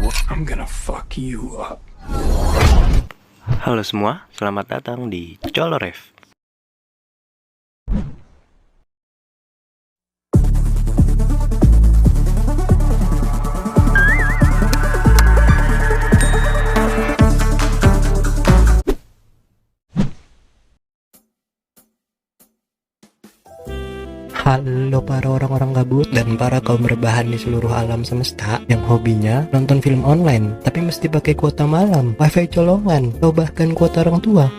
I'm gonna fuck you up. Halo semua, selamat datang di Colorev. Halo para orang-orang gabut dan para kaum berbahan di seluruh alam semesta yang hobinya nonton film online tapi mesti pakai kuota malam, wifi colongan, atau bahkan kuota orang tua.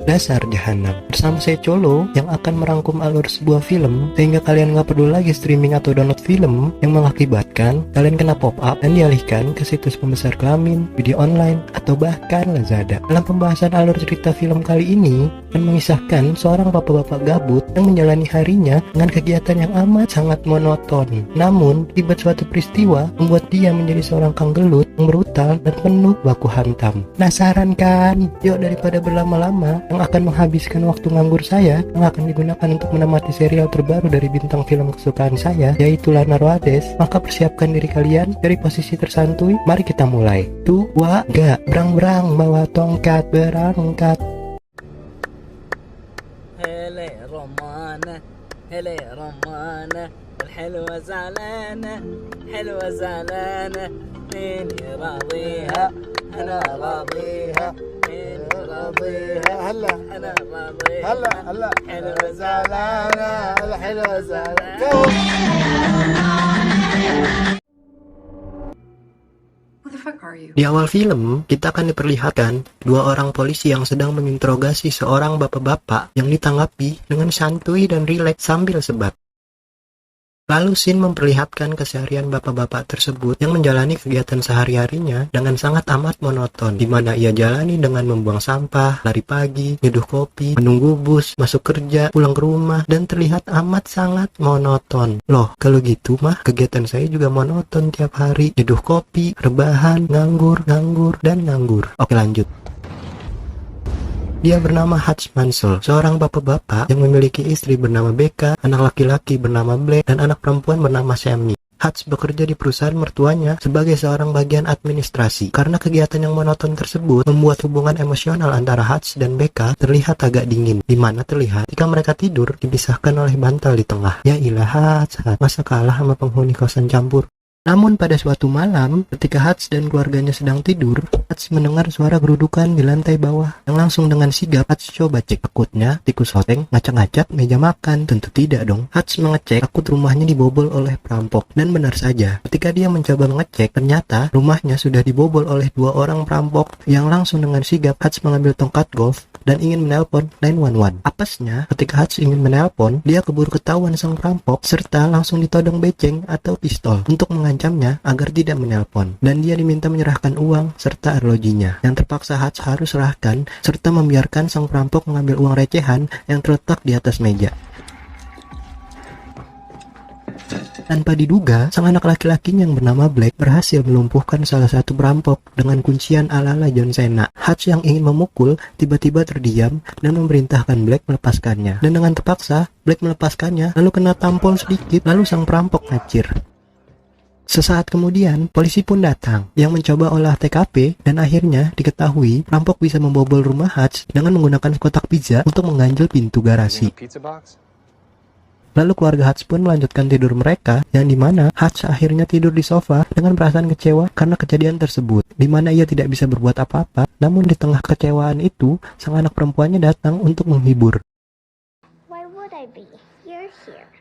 Dasar jahanam. Bersama saya Colo yang akan merangkum alur sebuah film sehingga kalian gak perlu lagi streaming atau download film yang mengakibatkan kalian kena pop-up dan dialihkan ke situs pembesar kelamin, video online, atau bahkan Lazada. Dalam pembahasan alur cerita film kali ini akan mengisahkan seorang bapak-bapak gabut yang menjalani harinya dengan kegiatan yang amat sangat monoton. Namun, akibat suatu peristiwa membuat dia menjadi seorang kang gelut yang brutal dan penuh baku hantam. Penasaran kan? Yuk daripada berlama-lama yang akan menghabiskan waktu nganggur saya yang akan digunakan untuk menemati serial terbaru dari bintang film kesukaan saya, yaitu Lana Rhoades, maka persiapkan diri kalian dari posisi tersantuy. Mari kita mulai. Tua gak berang-berang bawa tongkat berangkat. هلا رمانة هلا رمانة الحلوة زعلانة حلوة زعلانة مين راضيها أنا راضيها مين راضيها هلا أنا راضيها هلا هلا حلوة زعلانة الحلوة زعلانة. Di awal film, kita akan diperlihatkan dua orang polisi yang sedang menginterogasi seorang bapak-bapak yang ditanggapi dengan santuy dan rileks sambil sebat. Lalu scene memperlihatkan keseharian bapak-bapak tersebut yang menjalani kegiatan sehari-harinya dengan sangat amat monoton, di mana ia jalani dengan membuang sampah, lari pagi, nyeduh kopi, menunggu bus, masuk kerja, pulang ke rumah, dan terlihat amat sangat monoton. Loh, kalau gitu mah kegiatan saya juga monoton tiap hari, nyeduh kopi, rebahan, nganggur, dan nganggur. Oke, lanjut. Dia bernama Hutch Mansell, seorang bapak-bapak yang memiliki istri bernama Becca, anak laki-laki bernama Blake, dan anak perempuan bernama Sammy. Hutch bekerja di perusahaan mertuanya sebagai seorang bagian administrasi. Karena kegiatan yang monoton tersebut membuat hubungan emosional antara Hutch dan Becca terlihat agak dingin, di mana terlihat ketika mereka tidur dipisahkan oleh bantal di tengah. Ya ilah Hutch, masa kalah sama penghuni kosan campur. Namun pada suatu malam, ketika Hutch dan keluarganya sedang tidur, Hutch mendengar suara gerudukan di lantai bawah. Yang langsung dengan sigap, Hutch coba cek. Takutnya tikus hoteng ngacak-ngacak meja makan. Tentu tidak dong. Hutch mengecek, takut rumahnya dibobol oleh perampok. Dan benar saja, ketika dia mencoba mengecek, ternyata rumahnya sudah dibobol oleh dua orang perampok. Yang langsung dengan sigap, Hutch mengambil tongkat golf dan ingin menelpon 911. Apesnya, ketika Hutch ingin menelpon, dia keburu ketahuan sang perampok serta langsung ditodong beceng atau pistol untuk mengancamnya agar tidak menelpon. Dan dia diminta menyerahkan uang serta arlojinya. Yang terpaksa Hutch harus serahkan serta membiarkan sang perampok mengambil uang recehan yang terletak di atas meja. Tanpa diduga, sang anak laki-lakinya yang bernama Blake berhasil melumpuhkan salah satu perampok dengan kuncian ala-ala John Cena. Hutch yang ingin memukul tiba-tiba terdiam dan memerintahkan Blake melepaskannya. Dan dengan terpaksa, Blake melepaskannya lalu kena tampol sedikit, lalu sang perampok ngacir. Sesaat kemudian, polisi pun datang yang mencoba olah TKP dan akhirnya diketahui perampok bisa membobol rumah Hutch dengan menggunakan kotak pizza untuk mengganjal pintu garasi. Lalu keluarga Hutch pun melanjutkan tidur mereka, yang dimana Hutch akhirnya tidur di sofa dengan perasaan kecewa karena kejadian tersebut, dimana ia tidak bisa berbuat apa-apa. Namun di tengah kecewaan itu, sang anak perempuannya datang untuk menghibur.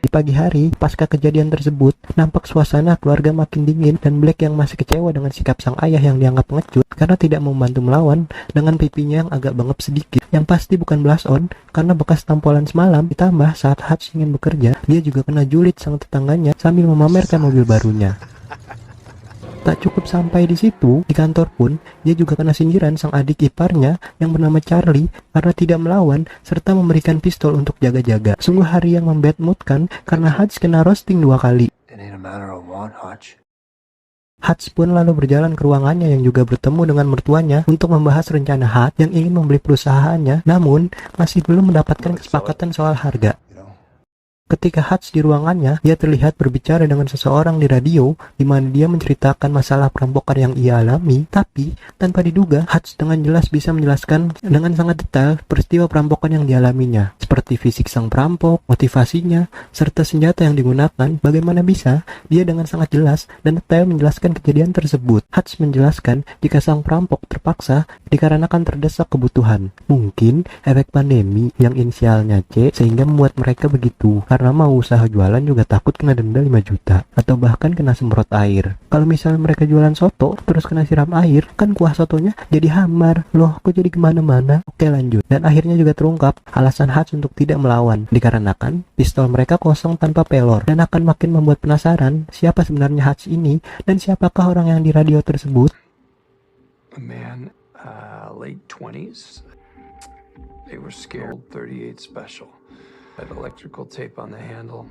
Di pagi hari, pasca kejadian tersebut, nampak suasana keluarga makin dingin dan Blake yang masih kecewa dengan sikap sang ayah yang dianggap pengecut karena tidak membantu melawan dengan pipinya yang agak bengep sedikit. Yang pasti bukan blush on karena bekas tampolan semalam, ditambah saat Hutch ingin bekerja, dia juga kena julid sang tetangganya sambil memamerkan mobil barunya. Tak cukup sampai di situ, di kantor pun, dia juga kena sindiran sang adik iparnya yang bernama Charlie karena tidak melawan serta memberikan pistol untuk jaga-jaga. Sungguh hari yang membad mood kan, karena Hutch kena roasting 2 kali. Hutch pun lalu berjalan ke ruangannya yang juga bertemu dengan mertuanya untuk membahas rencana Hutch yang ingin membeli perusahaannya, namun masih belum mendapatkan kesepakatan soal harga. Ketika Hutch di ruangannya, dia terlihat berbicara dengan seseorang di radio, di mana dia menceritakan masalah perampokan yang ia alami, tapi tanpa diduga, Hutch dengan jelas bisa menjelaskan dengan sangat detail peristiwa perampokan yang dialaminya, seperti fisik sang perampok, motivasinya, serta senjata yang digunakan. Bagaimana bisa dia dengan sangat jelas dan detail menjelaskan kejadian tersebut. Hutch menjelaskan jika sang perampok terpaksa dikarenakan terdesak kebutuhan. Mungkin efek pandemi yang inisialnya C sehingga membuat mereka begitu. Karena mau usaha jualan juga takut kena denda 5 juta atau bahkan kena semprot air. Kalau misalnya mereka jualan soto terus kena siram air, kan kuah sotonya jadi hambar. Loh, kok jadi kemana-mana? Oke, lanjut. Dan akhirnya juga terungkap alasan Hutch untuk tidak melawan, dikarenakan pistol mereka kosong tanpa pelor, dan akan makin membuat penasaran siapa sebenarnya Hutch ini dan siapakah orang yang di radio tersebut. A man, late 20s. They were scared. 38 special. Had electrical tape on the handle.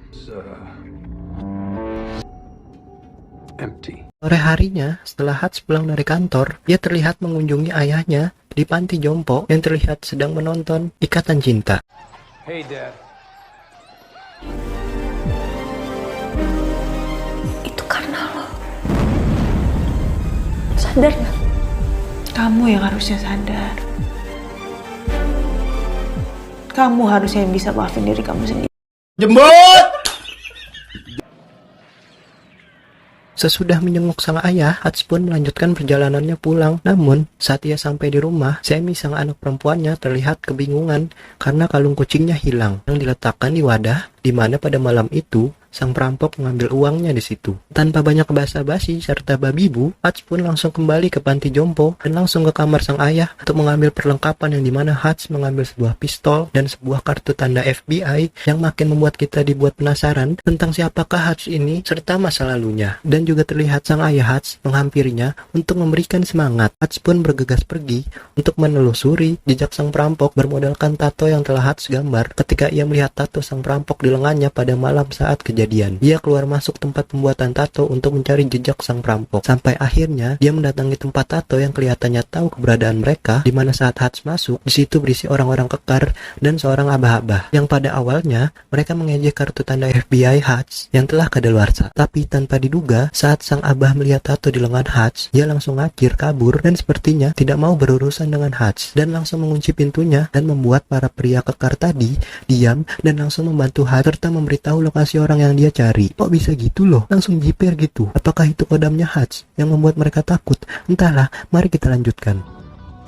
Empty. Sore harinya, setelah Hutch pulang dari kantor, dia terlihat mengunjungi ayahnya di panti jompo yang terlihat sedang menonton Ikatan Cinta. Hey, Dad. Itu karena lo. Sadar gak? Kamu yang harusnya sadar. Kamu harusnya bisa maafin diri kamu sendiri. Sesudah menjenguk sang ayah, Hutch pun melanjutkan perjalanannya pulang. Namun, saat ia sampai di rumah, Sammy sang anak perempuannya terlihat kebingungan karena kalung kucingnya hilang yang diletakkan di wadah, di mana pada malam itu sang perampok mengambil uangnya di situ. Tanpa banyak basa-basi serta babi bu, Hutch pun langsung kembali ke panti jompo dan langsung ke kamar sang ayah untuk mengambil perlengkapan yang dimana Hutch mengambil sebuah pistol dan sebuah kartu tanda FBI yang makin membuat kita dibuat penasaran tentang siapakah Hutch ini serta masa lalunya. Dan juga terlihat sang ayah Hutch menghampirinya untuk memberikan semangat. Hutch pun bergegas pergi untuk menelusuri jejak sang perampok bermodalkan tato yang telah Hutch gambar ketika ia melihat tato sang perampok di lengannya pada malam saat kejadian. Dia keluar masuk tempat pembuatan tato untuk mencari jejak sang perampok. Sampai akhirnya dia mendatangi tempat tato yang kelihatannya tahu keberadaan mereka, di mana saat Hutch masuk, di situ berisi orang-orang kekar dan seorang abah-abah yang pada awalnya mereka mengejek kartu tanda FBI Hutch yang telah kadaluarsa. Tapi tanpa diduga, saat sang abah melihat tato di lengan Hutch, dia langsung ngakir kabur dan sepertinya tidak mau berurusan dengan Hutch dan langsung mengunci pintunya dan membuat para pria kekar tadi diam dan langsung membantu Hutch serta memberitahu lokasi orang yang dia cari. Kok bisa gitu loh? Langsung jiper gitu. Apakah itu kodamnya Hutch yang membuat mereka takut? Entahlah, mari kita lanjutkan.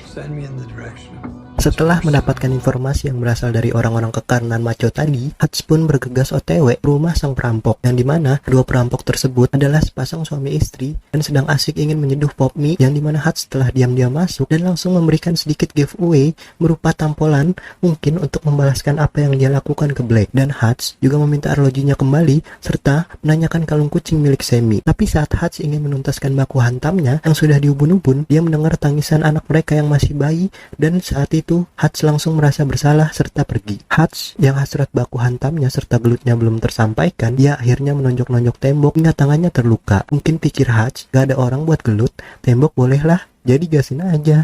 Send me in the direction. Setelah mendapatkan informasi yang berasal dari orang-orang kekar nan maco tadi, Hutch pun bergegas OTW ke rumah sang perampok, yang dimana kedua perampok tersebut adalah sepasang suami istri dan sedang asik ingin menyeduh pop mie, yang dimana Hutch telah diam-diam masuk dan langsung memberikan sedikit giveaway berupa tampolan mungkin untuk membalaskan apa yang dia lakukan ke Black. Dan Hutch juga meminta arlojinya kembali serta menanyakan kalung kucing milik Sammy. Tapi saat Hutch ingin menuntaskan baku hantamnya yang sudah diubun-ubun, dia mendengar tangisan anak mereka yang masih bayi, dan saat itu Hutch langsung merasa bersalah serta pergi. Hutch yang hasrat baku hantamnya serta gelutnya belum tersampaikan, dia akhirnya menonjok-nonjok tembok hingga tangannya terluka. Mungkin pikir Hutch, gak ada orang buat gelut, tembok bolehlah, jadi gasin aja.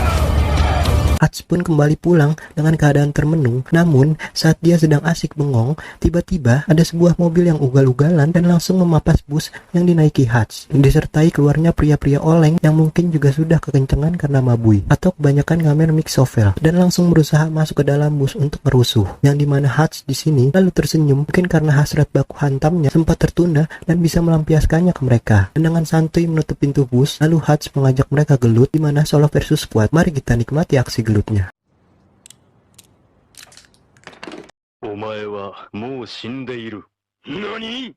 Hutch pun kembali pulang dengan keadaan termenung. Namun, saat dia sedang asik bengong, tiba-tiba ada sebuah mobil yang ugal-ugalan dan langsung memapas bus yang dinaiki Hutch. Disertai keluarnya pria-pria oleng yang mungkin juga sudah kekencangan karena mabui atau kebanyakan ngamer mixovel dan langsung berusaha masuk ke dalam bus untuk merusuh. Yang dimana Hutch di sini lalu tersenyum mungkin karena hasrat baku hantamnya sempat tertunda dan bisa melampiaskannya ke mereka. Dan dengan santuy menutup pintu bus, lalu Hutch mengajak mereka gelut di mana solo versus squad. Mari kita nikmati aksi gelutnya. お前はもう死んでいる。何？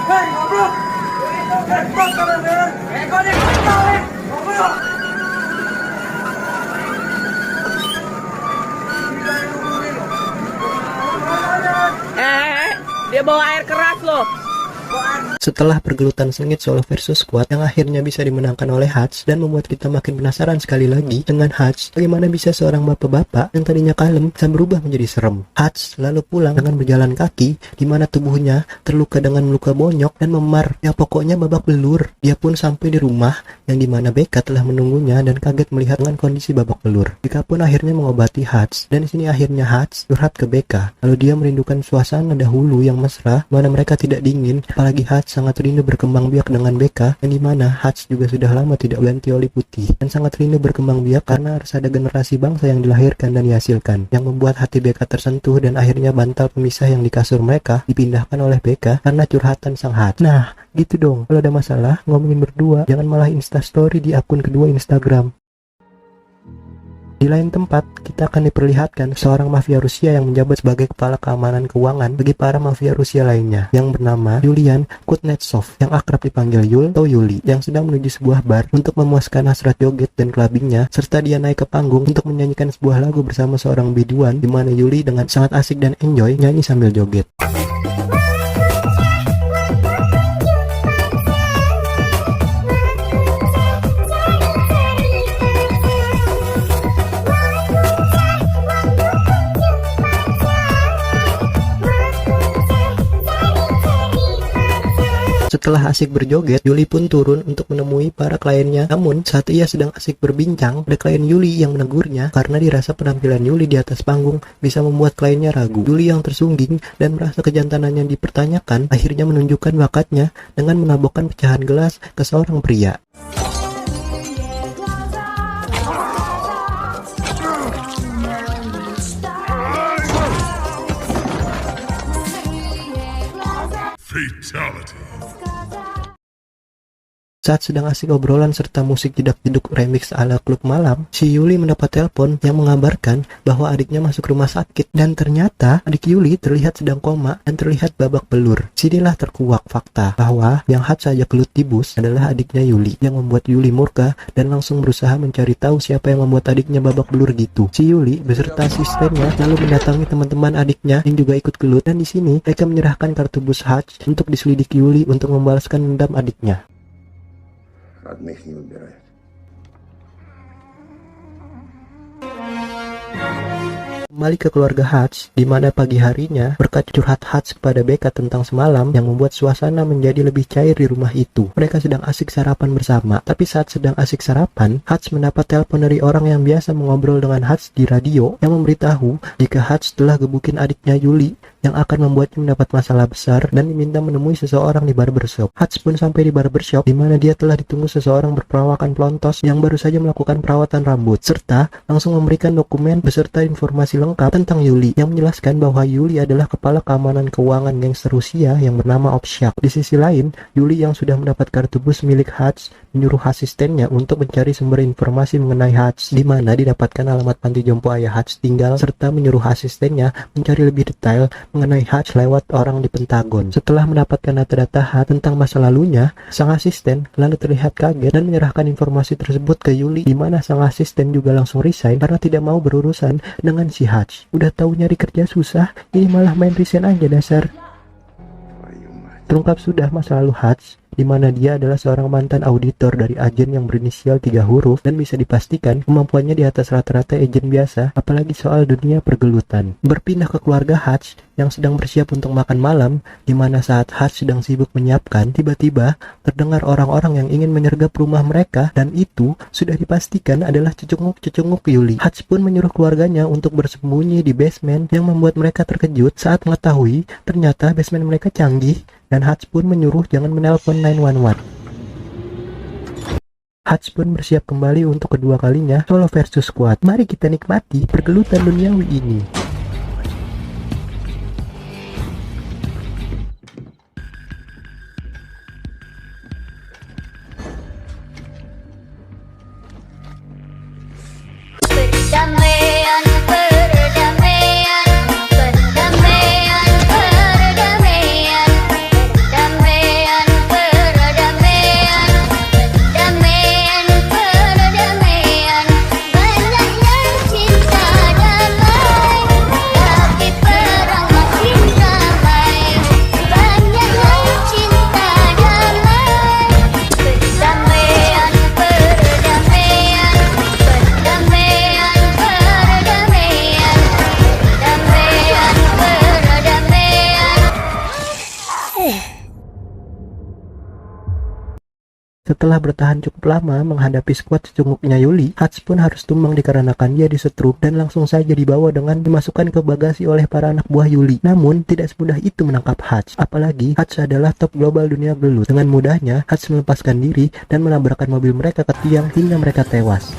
Hei, ngobrol! Ngobrol, Dia bawa air keras loh. Setelah pergelutan sengit solo versus squad yang akhirnya bisa dimenangkan oleh Hutch dan membuat kita makin penasaran sekali lagi dengan Hutch, bagaimana bisa seorang bapak-bapak yang tadinya kalem bisa berubah menjadi serem. Hutch lalu pulang dengan berjalan kaki, di mana tubuhnya terluka dengan luka bonyok dan memar, yang pokoknya babak belur. Dia pun sampai di rumah yang dimana Becca telah menunggunya dan kaget melihat dengan kondisi babak belur. Becca pun akhirnya mengobati Hutch, dan di sini akhirnya Hutch curhat ke Becca. Lalu dia merindukan suasana dahulu yang mesra, mana mereka tidak dingin, apalagi Hutch sangat rindu berkembang biak dengan Becca, yang dimana Hutch juga sudah lama tidak ganti oli putih dan sangat rindu berkembang biak karena harus ada generasi bangsa yang dilahirkan dan dihasilkan, yang membuat hati Becca tersentuh dan akhirnya bantal pemisah yang di kasur mereka dipindahkan oleh Becca karena curhatan sang Hutch. Nah, gitu dong, kalau ada masalah ngomongin berdua, jangan malah instastory di akun kedua Instagram. Di lain tempat, kita akan diperlihatkan seorang mafia Rusia yang menjabat sebagai kepala keamanan keuangan bagi para mafia Rusia lainnya, yang bernama Yulian Kuznetsov, yang akrab dipanggil Yul atau Yuli, yang sedang menuju sebuah bar untuk memuaskan hasrat joget dan clubbingnya, serta dia naik ke panggung untuk menyanyikan sebuah lagu bersama seorang biduan, di mana Yuli dengan sangat asik dan enjoy nyanyi sambil joget. Setelah asik berjoget, Yuli pun turun untuk menemui para kliennya. Namun, saat ia sedang asik berbincang, ada klien Yuli yang menegurnya karena dirasa penampilan Yuli di atas panggung bisa membuat kliennya ragu. Yuli yang tersungging dan merasa kejantanannya dipertanyakan, akhirnya menunjukkan bakatnya dengan menabokkan pecahan gelas ke seorang pria. Fatality. Saat sedang asik obrolan serta musik jedak-jeduk remix ala klub malam, si Yuli mendapat telepon yang mengabarkan bahwa adiknya masuk rumah sakit, dan ternyata adik Yuli terlihat sedang koma dan terlihat babak belur. Sinilah terkuak fakta bahwa yang Hutch saja gelut di bus adalah adiknya Yuli, yang membuat Yuli murka dan langsung berusaha mencari tahu siapa yang membuat adiknya babak belur gitu. Si Yuli beserta asistennya lalu mendatangi teman-teman adiknya yang juga ikut gelut, dan di sini mereka menyerahkan kartu bus Hutch untuk diselidiki Yuli untuk membalaskan dendam adiknya. Родных не выбирает. Kembali ke keluarga Hutch, di mana pagi harinya berkat curhat Hutch kepada Becca tentang semalam yang membuat suasana menjadi lebih cair di rumah itu. Mereka sedang asik sarapan bersama, tapi saat sedang asik sarapan, Hutch mendapat telepon dari orang yang biasa mengobrol dengan Hutch di radio yang memberitahu jika Hutch telah gebukin adiknya Yuli yang akan membuatnya mendapat masalah besar dan diminta menemui seseorang di barbershop. Hutch pun sampai di barbershop di mana dia telah ditunggu seseorang berperawakan pelontos yang baru saja melakukan perawatan rambut, serta langsung memberikan dokumen beserta informasi lengkap tentang Yuli yang menjelaskan bahwa Yuli adalah kepala keamanan keuangan gangster Rusia yang bernama Obshak. Di sisi lain, Yuli yang sudah mendapat kartu bus milik Hutch menyuruh asistennya untuk mencari sumber informasi mengenai Hutch, di mana didapatkan alamat panti jompo ayah Hutch tinggal, serta menyuruh asistennya mencari lebih detail mengenai Hutch lewat orang di Pentagon. Setelah mendapatkan data-data Hutch tentang masa lalunya, sang asisten lalu terlihat kaget dan menyerahkan informasi tersebut ke Yuli, di mana sang asisten juga langsung resign karena tidak mau berurusan dengan si Hutch. Udah tahu nyari kerja susah, ini malah main resign aja dasar. Terungkap sudah masa lalu Hutch, di mana dia adalah seorang mantan auditor dari agen yang berinisial 3 huruf dan bisa dipastikan kemampuannya di atas rata-rata agen biasa, apalagi soal dunia pergelutan. Berpindah ke keluarga Hutch yang sedang bersiap untuk makan malam, di mana saat Hutch sedang sibuk menyiapkan, tiba-tiba terdengar orang-orang yang ingin menyergap rumah mereka, dan itu sudah dipastikan adalah cecunguk-cecunguk Yuli. Hutch pun menyuruh keluarganya untuk bersembunyi di basement yang membuat mereka terkejut saat mengetahui ternyata basement mereka canggih, dan Hutch pun menyuruh jangan menelpon 911. Hutch pun bersiap kembali untuk kedua kalinya solo versus squad. Mari kita nikmati pergelutan duniawi ini. Setelah bertahan cukup lama menghadapi skuad secunguknya Yuli, Hutch pun harus tumbang dikarenakan dia disetrum dan langsung saja dibawa dengan dimasukkan ke bagasi oleh para anak buah Yuli. Namun, tidak semudah itu menangkap Hutch. Apalagi, Hutch adalah top global dunia gelut. Dengan mudahnya, Hutch melepaskan diri dan menabrakkan mobil mereka ke tiang hingga mereka tewas.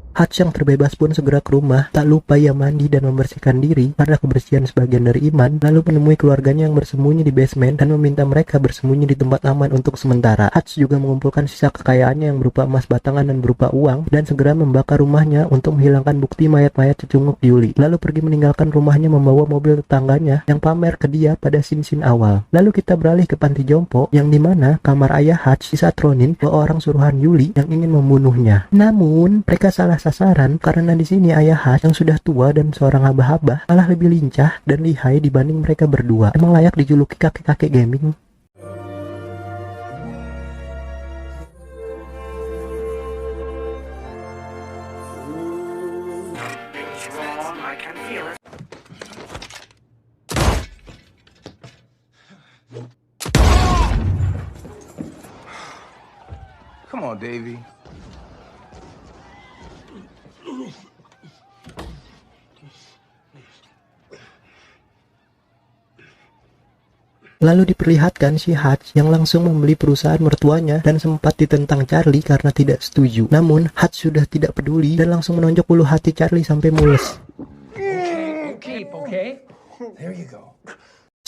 Hutch yang terbebas pun segera ke rumah, tak lupa ia mandi dan membersihkan diri karena kebersihan sebagian dari iman, lalu menemui keluarganya yang bersembunyi di basement dan meminta mereka bersembunyi di tempat aman untuk sementara. Hutch juga mengumpulkan sisa kekayaannya yang berupa emas batangan dan berupa uang dan segera membakar rumahnya untuk menghilangkan bukti mayat-mayat cecunguk Yuli. Lalu pergi meninggalkan rumahnya membawa mobil tetangganya yang pamer ke dia pada scene awal. Lalu kita beralih ke panti jompo yang dimana kamar ayah Hutch disatronin ke orang suruhan Yuli yang ingin membunuhnya. Namun mereka salah sasaran karena di sini ayah Hutch yang sudah tua dan seorang haba-haba malah lebih lincah dan lihai dibanding mereka berdua. Emang layak dijuluki kakek-kakek gaming. Come on, Davey. Lalu diperlihatkan si Hutch yang langsung membeli perusahaan mertuanya dan sempat ditentang Charlie karena tidak setuju. Namun Hutch sudah tidak peduli dan langsung menonjok ulu hati Charlie sampai mules. Okay. There you go.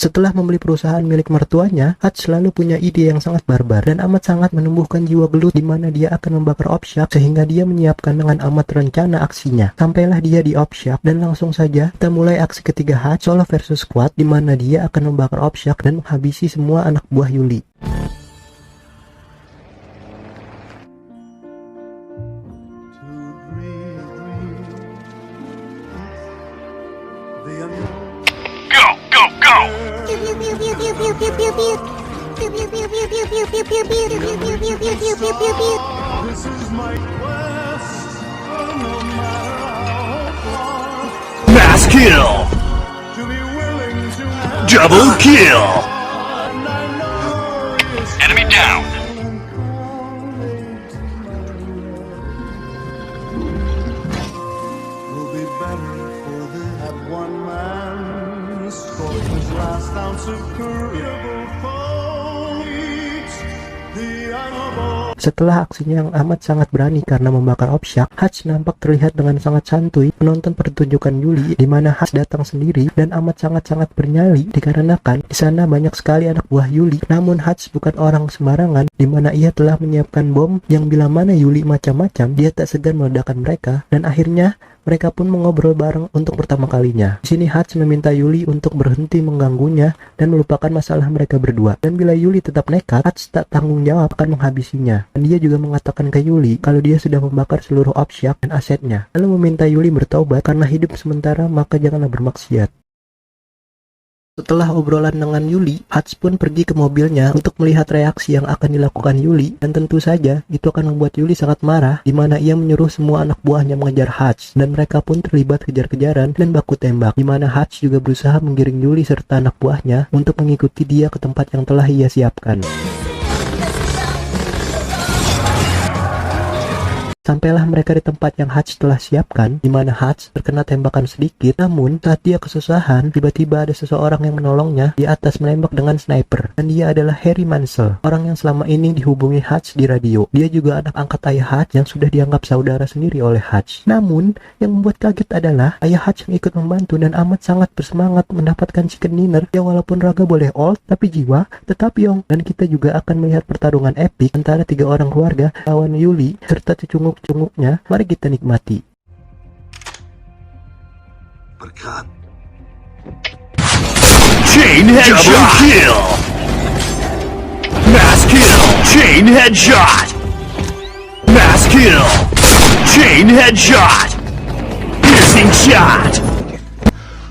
Setelah membeli perusahaan milik mertuanya, Hutch selalu punya ide yang sangat barbar dan amat sangat menumbuhkan jiwa gelut di mana dia akan membakar Opshop sehingga dia menyiapkan dengan amat rencana aksinya. Sampailah dia di Opshop dan langsung saja kita mulai aksi ketiga Hutch solo versus squad di mana dia akan membakar Opshop dan menghabisi semua anak buah Yuli. Mass kill! Double kill! Enemy down! Setelah aksinya yang amat sangat berani karena membakar Opshop, Hutch nampak terlihat dengan sangat santuy menonton pertunjukan Yuli di mana Hutch datang sendiri dan amat sangat-sangat bernyali dikarenakan di sana banyak sekali anak buah Yuli. Namun Hutch bukan orang sembarangan di mana ia telah menyiapkan bom yang bila mana Yuli macam-macam, dia tak segan meledakkan mereka dan akhirnya mereka pun mengobrol bareng untuk pertama kalinya. Di sini Hutch meminta Yuli untuk berhenti mengganggunya dan melupakan masalah mereka berdua. Dan bila Yuli tetap nekat, Hutch tak tanggung jawab akan menghabisinya. Dan dia juga mengatakan ke Yuli kalau dia sudah membakar seluruh Opshop dan asetnya. Lalu meminta Yuli bertaubat karena hidup sementara maka janganlah bermaksiat. Setelah obrolan dengan Yuli, Hutch pun pergi ke mobilnya untuk melihat reaksi yang akan dilakukan Yuli dan tentu saja itu akan membuat Yuli sangat marah di mana ia menyuruh semua anak buahnya mengejar Hutch dan mereka pun terlibat kejar-kejaran dan baku tembak di mana Hutch juga berusaha menggiring Yuli serta anak buahnya untuk mengikuti dia ke tempat yang telah ia siapkan. Sampailah mereka di tempat yang Hutch telah siapkan, di mana Hutch terkena tembakan sedikit. Namun, saat dia kesusahan, tiba-tiba ada seseorang yang menolongnya di atas menembak dengan sniper. Dan dia adalah Harry Mansell, orang yang selama ini dihubungi Hutch di radio. Dia juga anak angkat ayah Hutch yang sudah dianggap saudara sendiri oleh Hutch. Namun, yang membuat kaget adalah ayah Hutch yang ikut membantu dan amat sangat bersemangat mendapatkan chicken dinner yang walaupun raga boleh old, tapi jiwa tetap young. Dan kita juga akan melihat pertarungan epik antara 3 orang keluarga lawan Yuli serta cunguk-cunguknya. Mari kita nikmati. Berkat. Chain headshot! Double kill! Mass kill! Chain headshot! Mass kill! Chain headshot! Piercing shot!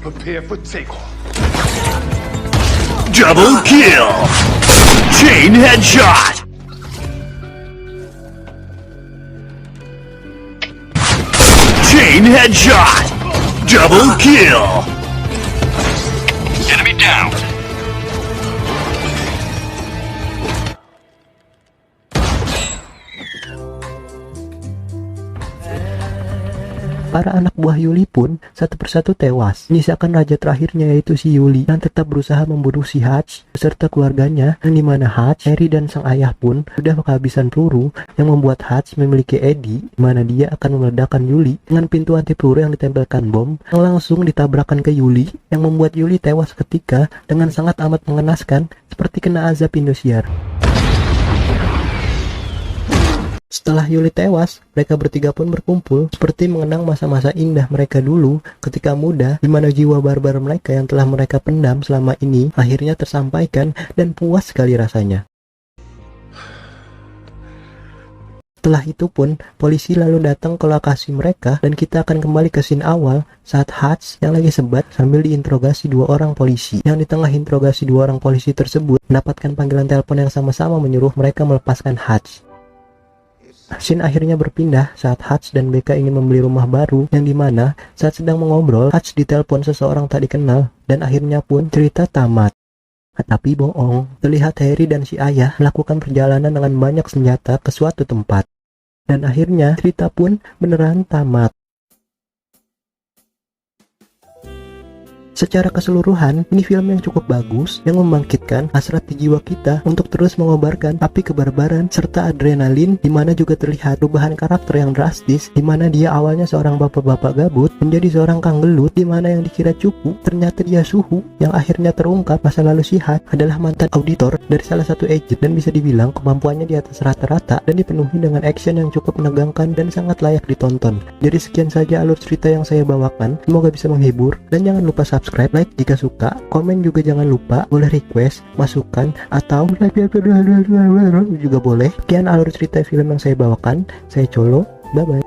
Prepare for takeoff. Double kill! Chain headshot! Chain headshot! Double kill! Enemy down! Para anak buah Yuli pun satu persatu tewas. Menyisakan raja terakhirnya yaitu si Yuli yang tetap berusaha membunuh si Hutch beserta keluarganya, yang dimana Hutch, Harry dan sang ayah pun sudah kehabisan peluru, yang membuat Hutch memiliki Eddie, di mana dia akan meledakkan Yuli dengan pintu anti peluru yang ditempelkan bom yang langsung ditabrakkan ke Yuli, yang membuat Yuli tewas seketika dengan sangat amat mengenaskan seperti kena azab Indosiar. Setelah Yuli tewas, mereka bertiga pun berkumpul seperti mengenang masa-masa indah mereka dulu ketika muda, di mana jiwa barbar mereka yang telah mereka pendam selama ini akhirnya tersampaikan dan puas sekali rasanya. Setelah itu pun, polisi lalu datang ke lokasi mereka dan kita akan kembali ke scene awal saat Hutch yang lagi sebat sambil diinterogasi dua orang polisi. Yang di tengah interogasi dua orang polisi tersebut mendapatkan panggilan telepon yang sama-sama menyuruh mereka melepaskan Hutch. Scene akhirnya berpindah saat Hutch dan Becca ingin membeli rumah baru, yang dimana saat sedang mengobrol, Hutch ditelepon seseorang tak dikenal dan akhirnya pun cerita tamat. Tapi bohong, terlihat Harry dan si ayah melakukan perjalanan dengan banyak senjata ke suatu tempat. Dan akhirnya cerita pun beneran tamat. Secara keseluruhan, ini film yang cukup bagus, yang membangkitkan hasrat di jiwa kita untuk terus mengobarkan api kebarbaran serta adrenalin, di mana juga terlihat perubahan karakter yang drastis, di mana dia awalnya seorang bapak-bapak gabut menjadi seorang kang gelut, di mana yang dikira cupu ternyata dia suhu, yang akhirnya terungkap masa lalu si Hutch adalah mantan auditor dari salah satu agent, dan bisa dibilang kemampuannya di atas rata-rata dan dipenuhi dengan action yang cukup menegangkan dan sangat layak ditonton. Jadi sekian saja alur cerita yang saya bawakan, semoga bisa menghibur, dan jangan lupa subscribe, like jika suka, komen juga jangan lupa, boleh request, masukan, atau juga boleh. Sekian alur cerita film yang saya bawakan, saya Colo, bye-bye.